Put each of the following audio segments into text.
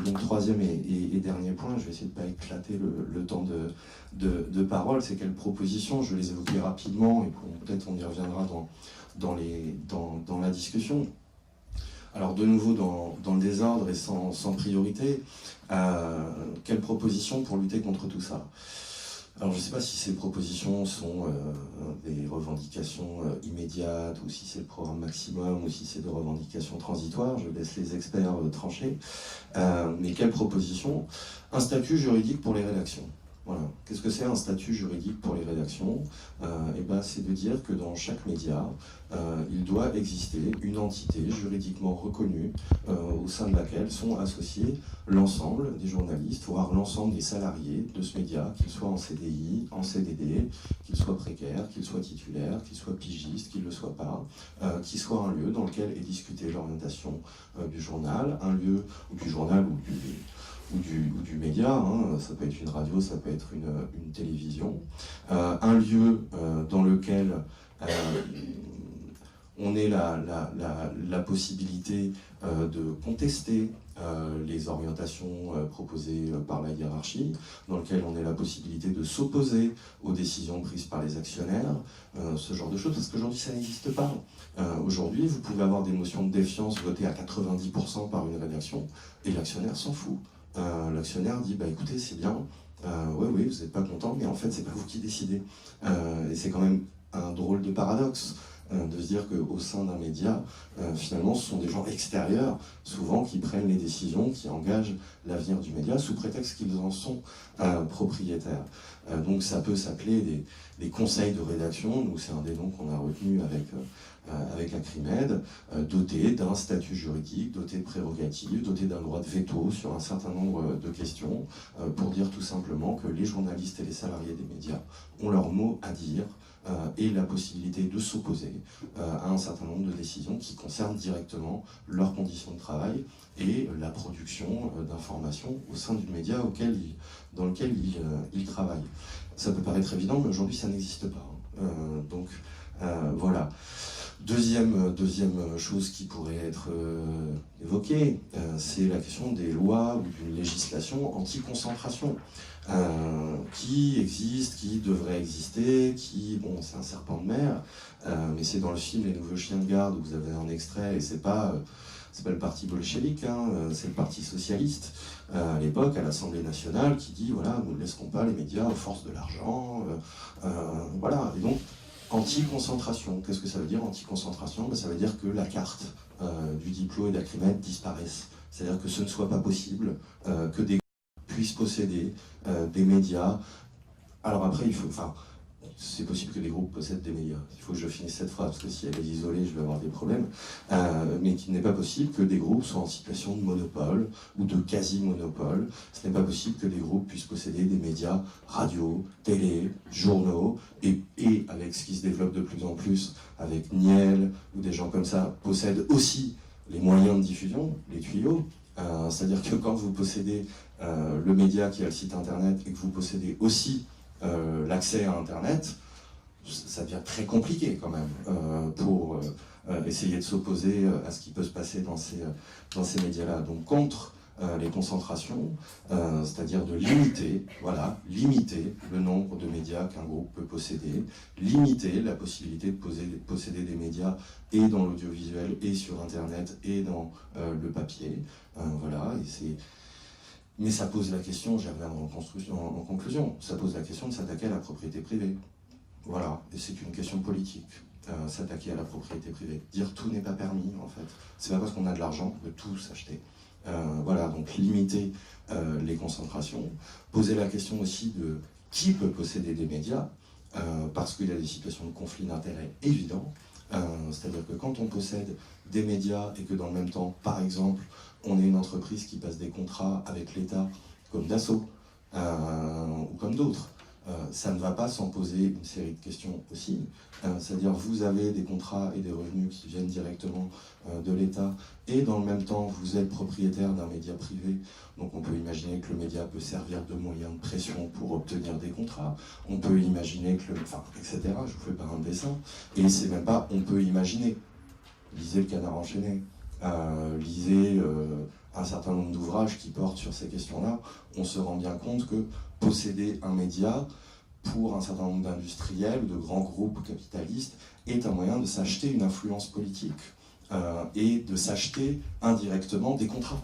donc troisième et dernier point, je vais essayer de ne pas éclater le temps de parole, c'est quelles propositions, je vais les évoquer rapidement, et peut-être on y reviendra dans la discussion. Alors de nouveau dans le désordre et sans priorité, quelles propositions pour lutter contre tout ça? Alors je ne sais pas si ces propositions sont des revendications immédiates, ou si c'est le programme maximum, ou si c'est des revendications transitoires, je laisse les experts trancher. Mais quelles propositions? Un statut juridique pour les rédactions. Voilà. Qu'est-ce que c'est un statut juridique pour les rédactions? C'est de dire que dans chaque média, il doit exister une entité juridiquement reconnue au sein de laquelle sont associés l'ensemble des journalistes, voire l'ensemble des salariés de ce média, qu'ils soient en CDI, en CDD, qu'ils soient précaires, qu'ils soient titulaires, qu'ils soient pigistes, qu'ils ne le soient pas, qui soit un lieu dans lequel est discutée l'orientation du journal, un lieu du journal ou du média, hein, ça peut être une radio, ça peut être une télévision, un lieu dans lequel on ait la possibilité de contester les orientations proposées par la hiérarchie, dans lequel on ait la possibilité de s'opposer aux décisions prises par les actionnaires, ce genre de choses, parce qu'aujourd'hui ça n'existe pas. Aujourd'hui, vous pouvez avoir des motions de défiance votées à 90% par une rédaction, et l'actionnaire s'en fout. L'actionnaire dit, écoutez, c'est bien, oui, vous n'êtes pas content, mais en fait, c'est pas vous qui décidez. Et c'est quand même un drôle de paradoxe de se dire qu'au sein d'un média, finalement, ce sont des gens extérieurs, souvent, qui prennent les décisions, qui engagent l'avenir du média, sous prétexte qu'ils en sont propriétaires. Donc ça peut s'appeler des conseils de rédaction, nous c'est un des noms qu'on a retenu avec Acrimed, doté d'un statut juridique, doté de prérogatives, doté d'un droit de veto sur un certain nombre de questions, pour dire tout simplement que les journalistes et les salariés des médias ont leur mot à dire, et la possibilité de s'opposer à un certain nombre de décisions qui concernent directement leurs conditions de travail et la production d'informations au sein du média dans lequel ils travaillent. Ça peut paraître évident, mais aujourd'hui ça n'existe pas. Voilà. Deuxième chose qui pourrait être évoquée, c'est la question des lois ou d'une législation anti-concentration qui existe, qui devrait exister, c'est un serpent de mer, mais c'est dans le film Les Nouveaux Chiens de Garde où vous avez un extrait, et c'est pas le parti bolchevique, c'est le parti socialiste, à l'époque, à l'Assemblée nationale, qui dit, voilà, nous ne laisserons pas les médias aux forces de l'argent, voilà, et donc, anti-concentration, qu'est-ce que ça veut dire anti-concentration? Ça veut dire que la carte du Diplo et d'Acrimed disparaisse. C'est-à-dire que ce ne soit pas possible que des groupes puissent posséder des médias. Alors après, c'est possible que des groupes possèdent des médias. Il faut que je finisse cette phrase, parce que si elle est isolée, je vais avoir des problèmes. Mais qu'il n'est pas possible que des groupes soient en situation de monopole ou de quasi-monopole. Ce n'est pas possible que des groupes puissent posséder des médias radio, télé, journaux, et avec ce qui se développe de plus en plus, avec Niel ou des gens comme ça, possèdent aussi les moyens de diffusion, les tuyaux. C'est-à-dire que quand vous possédez le média qui a le site internet et que vous possédez aussi l'accès à Internet, ça devient très compliqué quand même pour essayer de s'opposer à ce qui peut se passer dans ces médias-là. Donc contre les concentrations, c'est-à-dire de limiter le nombre de médias qu'un groupe peut posséder, limiter la possibilité de posséder des médias et dans l'audiovisuel et sur Internet et dans le papier. Voilà, mais ça pose la question, j'y reviendrai en conclusion, ça pose la question de s'attaquer à la propriété privée. Voilà, et c'est une question politique, s'attaquer à la propriété privée. Dire tout n'est pas permis, en fait. C'est pas parce qu'on a de l'argent qu'on peut tout s'acheter. Voilà, donc limiter les concentrations. Poser la question aussi de qui peut posséder des médias, parce qu'il y a des situations de conflit d'intérêts évidents. C'est-à-dire que quand on possède des médias et que dans le même temps, par exemple, on est une entreprise qui passe des contrats avec l'État, comme Dassault, ou comme d'autres, ça ne va pas sans poser une série de questions aussi. C'est-à-dire vous avez des contrats et des revenus qui viennent directement de l'État, et dans le même temps, vous êtes propriétaire d'un média privé, donc on peut imaginer que le média peut servir de moyen de pression pour obtenir des contrats, on peut imaginer que etc., je vous fais pas un dessin, et c'est même pas on peut imaginer, lisez Le Canard enchaîné, lisez un certain nombre d'ouvrages qui portent sur ces questions-là, on se rend bien compte que posséder un média, pour un certain nombre d'industriels ou de grands groupes capitalistes, est un moyen de s'acheter une influence politique et de s'acheter indirectement des contrats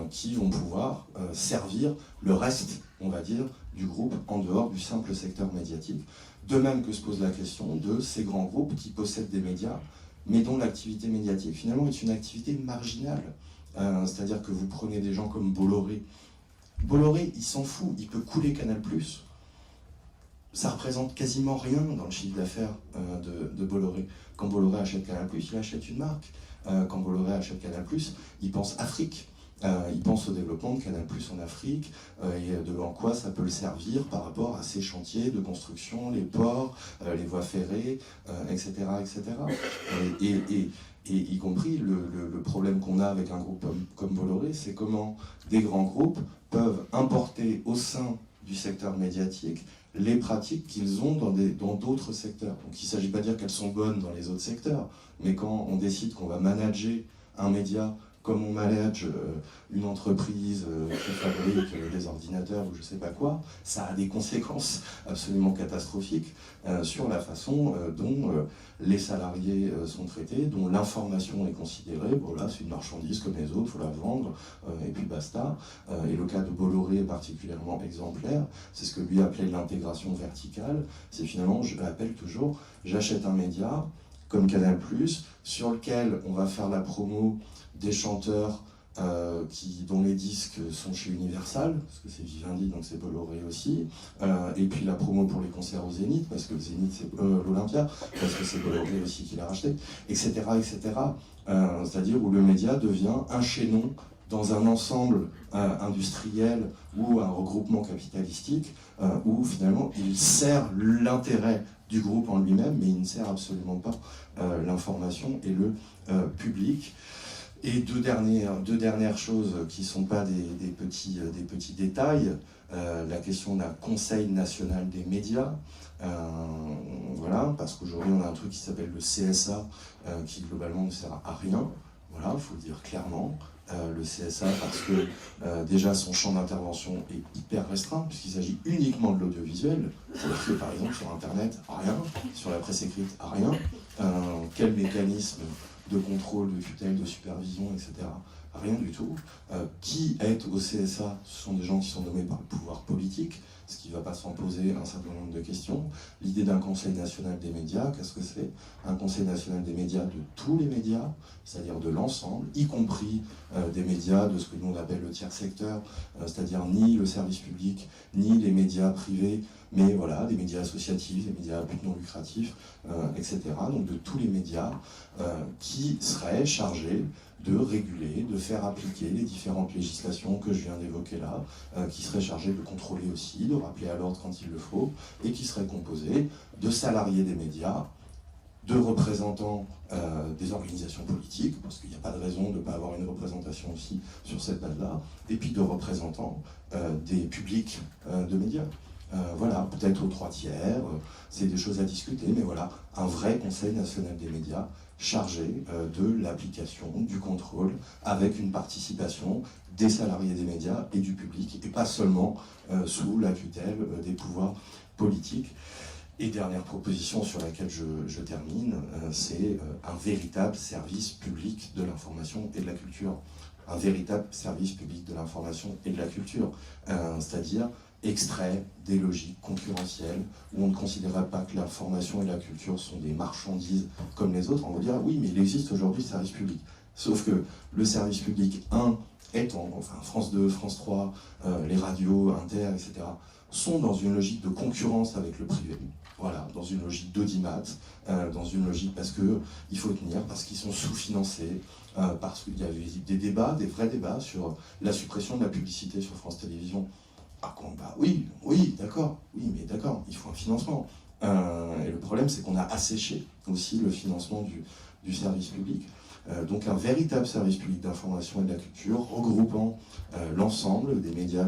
qui vont pouvoir servir le reste, on va dire, du groupe en dehors du simple secteur médiatique. De même que se pose la question de ces grands groupes qui possèdent des médias, mais dont l'activité médiatique, finalement, est une activité marginale. C'est-à-dire que vous prenez des gens comme Bolloré. Bolloré, il s'en fout, il peut couler Canal+. Ça représente quasiment rien dans le chiffre d'affaires de Bolloré. Quand Bolloré achète Canal+, il achète une marque. Quand Bolloré achète Canal+, il pense Afrique. Il pense au développement de Canal+ en Afrique et en quoi ça peut le servir par rapport à ses chantiers de construction, les ports, les voies ferrées, etc. etc. Et y compris le problème qu'on a avec un groupe comme Bolloré, c'est comment des grands groupes peuvent importer au sein du secteur médiatique les pratiques qu'ils ont dans d'autres secteurs. Donc il ne s'agit pas de dire qu'elles sont bonnes dans les autres secteurs, mais quand on décide qu'on va manager un média comme on manage une entreprise qui fabrique des ordinateurs ou je ne sais pas quoi, ça a des conséquences absolument catastrophiques sur la façon dont les salariés sont traités, dont l'information est considérée. Bon là, c'est une marchandise comme les autres, il faut la vendre, et puis basta. Et le cas de Bolloré est particulièrement exemplaire. C'est ce que lui appelait l'intégration verticale. C'est finalement, je l'appelle toujours, j'achète un média comme Canal+, sur lequel on va faire la promo des chanteurs dont les disques sont chez Universal, parce que c'est Vivendi, donc c'est Bolloré aussi, et puis la promo pour les concerts au Zénith, parce que le Zénith c'est l'Olympia, parce que c'est Bolloré aussi qui l'a racheté, etc. etc. C'est-à-dire où le média devient un chaînon dans un ensemble industriel ou un regroupement capitalistique, où finalement il sert l'intérêt du groupe en lui-même, mais il ne sert absolument pas l'information et le public. Et deux dernières choses qui ne sont pas des petits détails. La question d'un Conseil national des médias. Voilà, parce qu'aujourd'hui on a un truc qui s'appelle le CSA, qui globalement ne sert à rien. Voilà, il faut le dire clairement. Le CSA parce que déjà son champ d'intervention est hyper restreint puisqu'il s'agit uniquement de l'audiovisuel. C'est-à-dire que par exemple sur Internet, rien, sur la presse écrite, rien. Quel mécanisme de contrôle, de tutelle, de supervision, etc. Rien du tout. Qui est au CSA? Ce sont des gens qui sont nommés par le pouvoir politique, ce qui ne va pas sans poser un certain nombre de questions. L'idée d'un Conseil national des médias, qu'est-ce que c'est? Un Conseil national des médias de tous les médias, c'est-à-dire de l'ensemble, y compris des médias de ce que nous on appelle le tiers secteur, c'est-à-dire ni le service public, ni les médias privés, mais voilà, des médias associatifs, des médias à but non lucratif, etc. Donc de tous les médias qui seraient chargés de réguler, de faire appliquer les différentes législations que je viens d'évoquer là, qui seraient chargés de contrôler aussi, de rappeler à l'ordre quand il le faut, et qui seraient composés de salariés des médias, de représentants des organisations politiques, parce qu'il n'y a pas de raison de ne pas avoir une représentation aussi sur cette base-là, et puis de représentants des publics de médias. Voilà, peut-être aux 3/3, c'est des choses à discuter, mais voilà, un vrai Conseil national des médias chargé de l'application, du contrôle, avec une participation des salariés des médias et du public, et pas seulement sous la tutelle des pouvoirs politiques. Et dernière proposition sur laquelle je termine, c'est un véritable service public de l'information et de la culture. Un véritable service public de l'information et de la culture, c'est-à-dire extrait des logiques concurrentielles où on ne considérait pas que l'information et la culture sont des marchandises comme les autres. On va dire oui, mais il existe aujourd'hui le service public. Sauf que le service public, enfin France 2, France 3, les radios, Inter, etc., sont dans une logique de concurrence avec le privé. Voilà, dans une logique d'audimat, dans une logique parce qu'il faut tenir, parce qu'ils sont sous-financés, parce qu'il y avait des débats, des vrais débats sur la suppression de la publicité sur France Télévisions. Ah, bah oui, d'accord, mais d'accord, il faut un financement. Et le problème, c'est qu'on a asséché aussi le financement du service public. Donc un véritable service public d'information et de la culture, regroupant l'ensemble des médias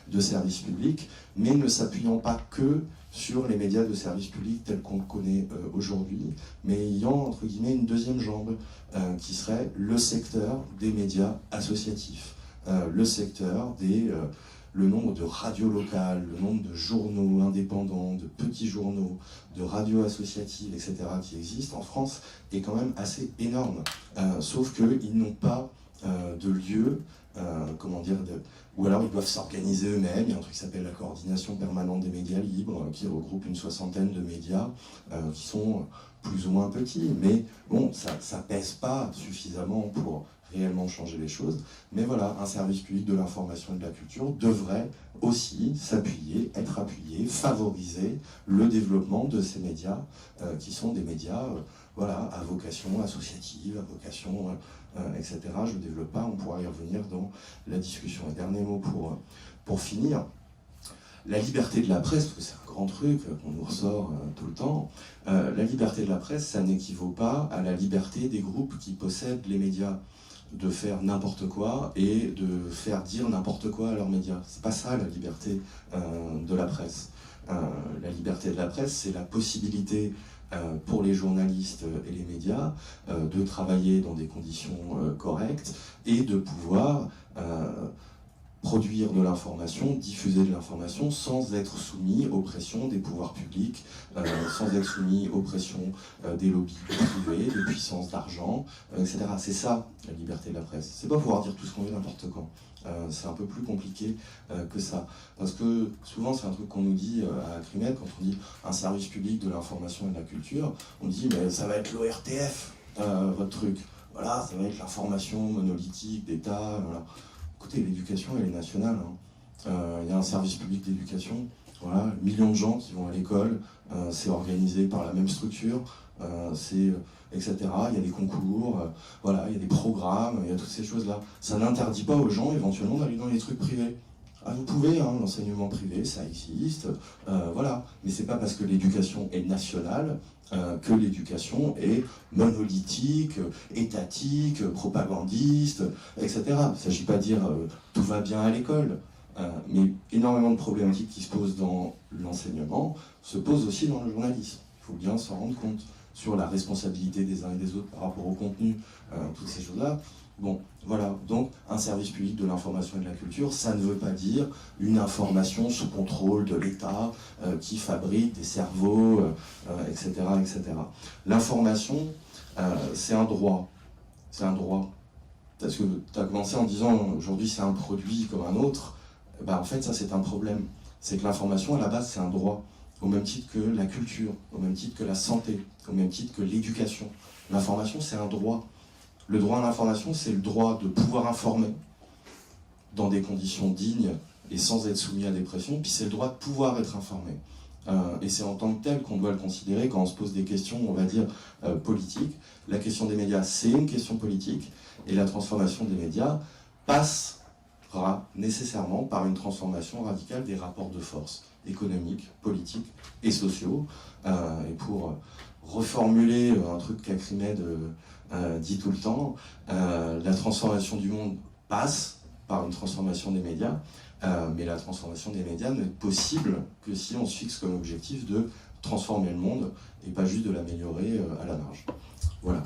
de service public, mais ne s'appuyant pas que sur les médias de service public tels qu'on le connaît aujourd'hui, mais ayant, entre guillemets, une deuxième jambe, qui serait le secteur des médias associatifs, le secteur le nombre de radios locales, le nombre de journaux indépendants, de petits journaux, de radios associatives, etc., qui existent en France, est quand même assez énorme. Sauf qu'ils n'ont pas de lieu, ou alors ils doivent s'organiser eux-mêmes. Il y a un truc qui s'appelle la coordination permanente des médias libres, qui regroupe une soixantaine de médias qui sont plus ou moins petits, mais bon, ça pèse pas suffisamment pour réellement changer les choses. Mais voilà, un service public de l'information et de la culture devrait aussi s'appuyer, être appuyé, favoriser le développement de ces médias, qui sont des médias voilà, à vocation associative, à vocation, etc. Je ne développe pas, on pourra y revenir dans la discussion. Et dernier mot pour finir. La liberté de la presse, parce que c'est un grand truc qu'on nous ressort tout le temps, la liberté de la presse, ça n'équivaut pas à la liberté des groupes qui possèdent les médias de faire n'importe quoi et de faire dire n'importe quoi à leurs médias. C'est pas ça la liberté de la presse. La liberté de la presse, c'est la possibilité pour les journalistes et les médias de travailler dans des conditions correctes et de pouvoir produire de l'information, diffuser de l'information sans être soumis aux pressions des pouvoirs publics, sans être soumis aux pressions des lobbies privés, des puissances d'argent, etc. C'est ça la liberté de la presse. C'est pas pouvoir dire tout ce qu'on veut n'importe quand. C'est un peu plus compliqué que ça. Parce que souvent c'est un truc qu'on nous dit à Acrimed, quand on dit un service public de l'information et de la culture, on dit mais ça va être l'ORTF, votre truc. Voilà, ça va être l'information monolithique d'État, voilà. Écoutez, l'éducation, elle est nationale. Il y a un service public d'éducation, voilà, millions de gens qui vont à l'école, c'est organisé par la même structure, etc. Il y a des concours, voilà, il y a des programmes, il y a toutes ces choses-là. Ça n'interdit pas aux gens, éventuellement, d'aller dans les trucs privés. Ah, vous pouvez, l'enseignement privé, ça existe, voilà. Mais c'est pas parce que l'éducation est nationale que l'éducation est monolithique, étatique, propagandiste, etc. Il ne s'agit pas de dire tout va bien à l'école, mais énormément de problématiques qui se posent dans l'enseignement se posent aussi dans le journalisme. Il faut bien s'en rendre compte sur la responsabilité des uns et des autres par rapport au contenu, toutes ces choses-là. Bon, voilà, donc un service public de l'information et de la culture, ça ne veut pas dire une information sous contrôle de l'État qui fabrique des cerveaux, etc., etc. L'information, c'est un droit. C'est un droit. Parce que tu as commencé en disant aujourd'hui c'est un produit comme un autre. Bah, en fait, ça c'est un problème. C'est que l'information, à la base, c'est un droit. Au même titre que la culture, au même titre que la santé, au même titre que l'éducation. L'information, c'est un droit. Le droit à l'information, c'est le droit de pouvoir informer dans des conditions dignes et sans être soumis à des pressions, puis c'est le droit de pouvoir être informé. Et c'est en tant que tel qu'on doit le considérer quand on se pose des questions, on va dire, politiques. La question des médias, c'est une question politique, et la transformation des médias passera nécessairement par une transformation radicale des rapports de force économiques, politiques et sociaux. Et pour reformuler un truc qu'Acrimed dit tout le temps, la transformation du monde passe par une transformation des médias, mais la transformation des médias n'est possible que si on se fixe comme objectif de transformer le monde et pas juste de l'améliorer à la marge. Voilà.